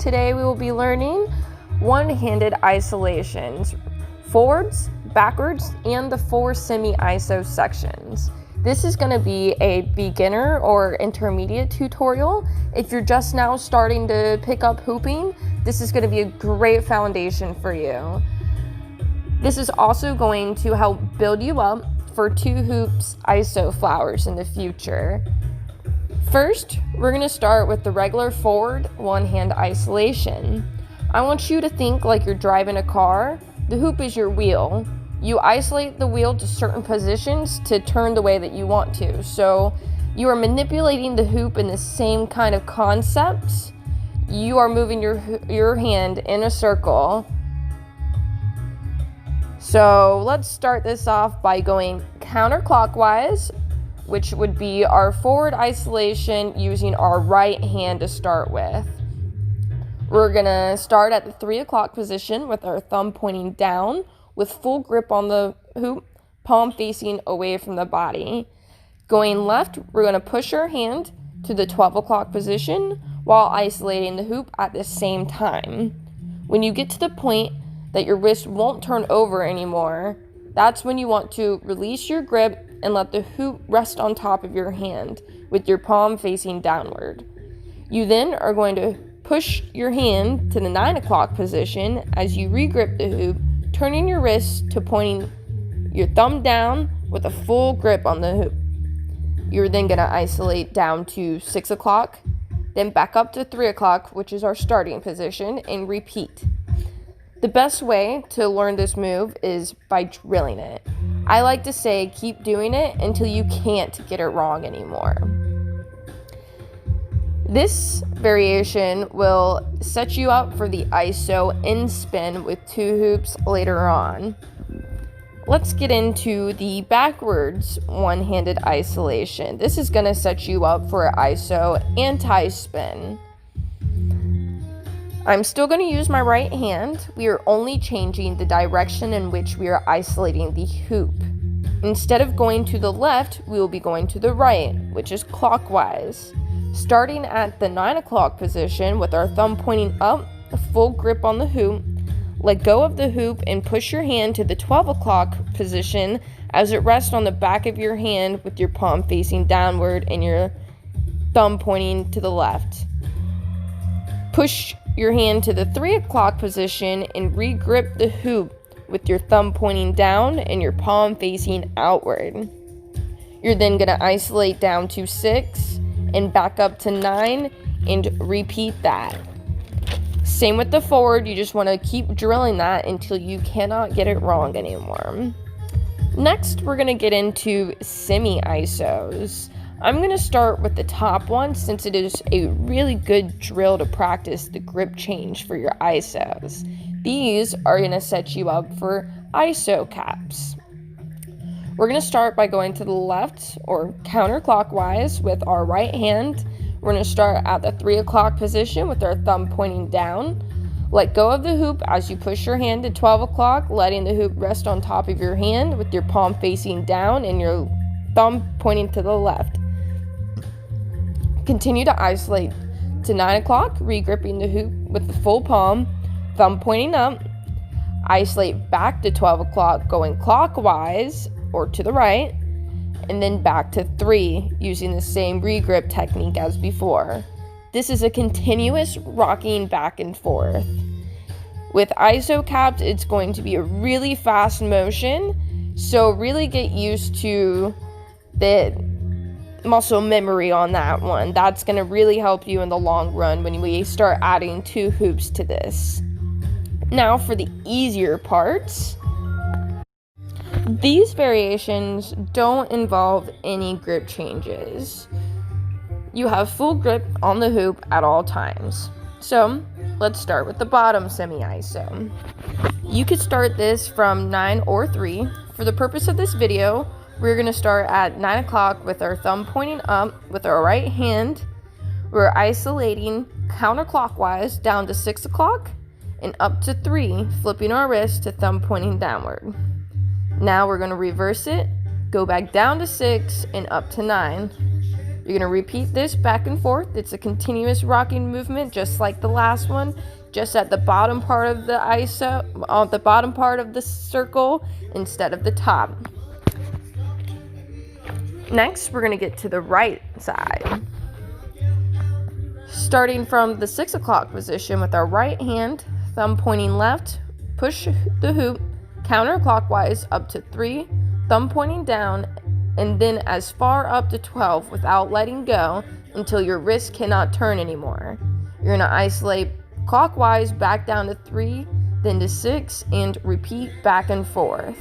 Today we will be learning one-handed isolations, forwards, backwards, and the 4 semi-iso sections. This is going to be a beginner or intermediate tutorial. If you're just now starting to pick up hooping, this is going to be a great foundation for you. This is also going to help build you up for 2 hoops iso flowers in the future. First, we're going to start with the regular forward one-hand isolation. I want you to think like you're driving a car. The hoop is your wheel. You isolate the wheel to certain positions to turn the way that you want to. So you are manipulating the hoop in the same kind of concept. You are moving your hand in a circle. So let's start this off by going counterclockwise, which would be our forward isolation using our right hand to start with. We're gonna start at the 3 o'clock position with our thumb pointing down with full grip on the hoop, palm facing away from the body. Going left, we're gonna push our hand to the 12 o'clock position while isolating the hoop at the same time. When you get to the point that your wrist won't turn over anymore, that's when you want to release your grip and let the hoop rest on top of your hand with your palm facing downward. You then are going to push your hand to the 9 o'clock position as you regrip the hoop, turning your wrist to pointing your thumb down with a full grip on the hoop. You're then going to isolate down to 6 o'clock, then back up to 3 o'clock, which is our starting position, and repeat. The best way to learn this move is by drilling it. I like to say keep doing it until you can't get it wrong anymore. This variation will set you up for the iso in spin with 2 hoops later on. Let's get into the backwards one-handed isolation. This is going to set you up for iso anti-spin. I'm still going to use my right hand. We are only changing the direction in which we are isolating the hoop. Instead of going to the left, we will be going to the right, which is clockwise. Starting at the 9 o'clock position with our thumb pointing up, a full grip on the hoop, let go of the hoop and push your hand to the 12 o'clock position as it rests on the back of your hand with your palm facing downward and your thumb pointing to the left. Push your hand to the 3 o'clock position and regrip the hoop with your thumb pointing down and your palm facing outward. You're then going to isolate down to 6 and back up to 9 and repeat that. Same with the forward, you just want to keep drilling that until you cannot get it wrong anymore. Next, we're going to get into semi-isos. I'm going to start with the top one since it is a really good drill to practice the grip change for your isos. These are going to set you up for iso caps. We're going to start by going to the left or counterclockwise with our right hand. We're going to start at the 3 o'clock position with our thumb pointing down. Let go of the hoop as you push your hand to 12 o'clock, letting the hoop rest on top of your hand with your palm facing down and your thumb pointing to the left. Continue to isolate to 9 o'clock, regripping the hoop with the full palm, thumb pointing up. Isolate back to 12 o'clock, going clockwise or to the right, and then back to 3 using the same regrip technique as before. This is a continuous rocking back and forth. With iso caps, it's going to be a really fast motion, so really get used to the muscle memory on that one. That's going to really help you in the long run when we start adding 2 hoops to this. Now for the easier parts. These variations don't involve any grip changes. You have full grip on the hoop at all times. So let's start with the bottom semi-iso. You could start this from 9 or 3. For the purpose of this video, we're going to start at 9 o'clock with our thumb pointing up with our right hand. We're isolating counterclockwise down to 6 o'clock and up to 3, flipping our wrist to thumb pointing downward. Now we're going to reverse it, go back down to 6 and up to 9. You're going to repeat this back and forth. It's a continuous rocking movement, just like the last one, just at the bottom part of the ISO, on the bottom part of the circle instead of the top. Next, we're going to get to the right side. Starting from the 6 o'clock position with our right hand, thumb pointing left, push the hoop counterclockwise up to 3, thumb pointing down, and then as far up to 12 without letting go until your wrist cannot turn anymore. You're going to isolate clockwise back down to 3, then to 6, and repeat back and forth.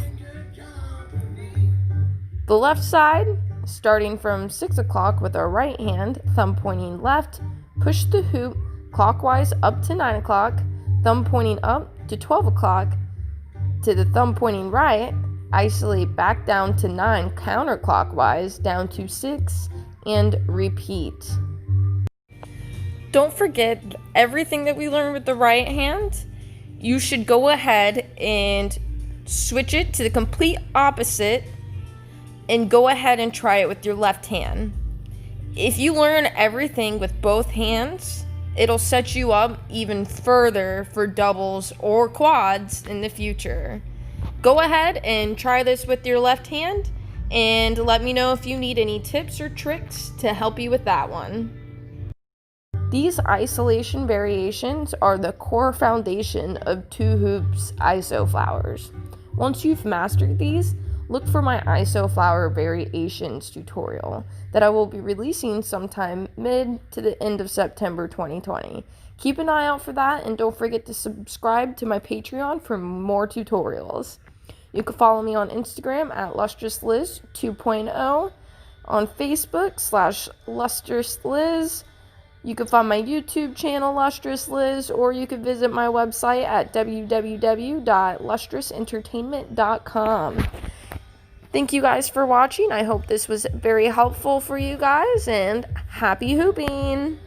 The left side, starting from 6 o'clock with our right hand, thumb pointing left, push the hoop clockwise up to 9 o'clock, thumb pointing up to 12 o'clock, to the thumb pointing right, isolate back down to 9 counterclockwise, down to 6, and repeat. Don't forget everything that we learned with the right hand. You should go ahead and switch it to the complete opposite and go ahead and try it with your left hand. If you learn everything with both hands, it'll set you up even further for doubles or quads in the future. Go ahead and try this with your left hand and let me know if you need any tips or tricks to help you with that one. These isolation variations are the core foundation of Two Hoops ISO flowers. Once you've mastered these, look for my ISO flower variations tutorial that I will be releasing sometime mid to the end of September 2020. Keep an eye out for that, and don't forget to subscribe to my Patreon for more tutorials. You can follow me on Instagram at LustruousLiz 2.0, on Facebook /LustruousLiz. You can find my YouTube channel, Lustrous Liz, or you can visit my website at www.lustrousEntertainment.com. Thank you guys for watching. I hope this was very helpful for you guys, and happy hooping!